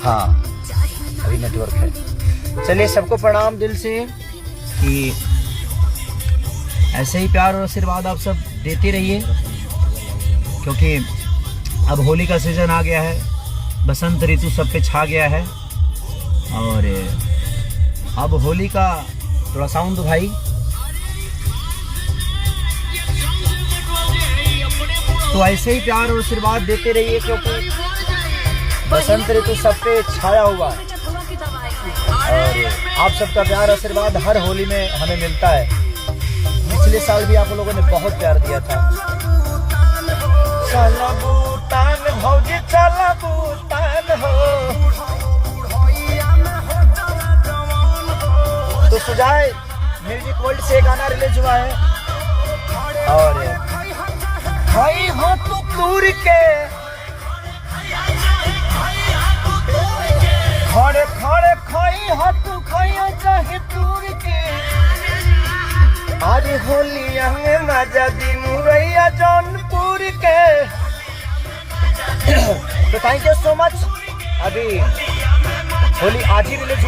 हाँ अभी नेटवर्क है। चलिए सबको प्रणाम दिल से कि ऐसे ही प्यार और आशीर्वाद आप सब देते रहिए, क्योंकि अब होली का सीज़न आ गया है, बसंत ऋतु सब पे छा गया है। और अब होली का थोड़ा साउंड भाई, तो ऐसे ही प्यार और आशीर्वाद देते रहिए, क्योंकि बसंत ऋतु सब पे छाया हुआ है और आप सबका प्यार आशीर्वाद हर होली में हमें मिलता है। पिछले साल भी आप लोगों ने बहुत प्यार दिया था। चला बूटान भौजी चला बूटान हो, तो सुजाए म्यूजिक वर्ल्ड से गाना रिलीज हुआ है और भाई हो तू दूर के खड़े खड़े खाई हो तू खाइया चाहे दूर के, आज होली में मजा दी मुरैया जौनपुर के। तो थैंक यू सो मच। अभी होली आज ही रिलीज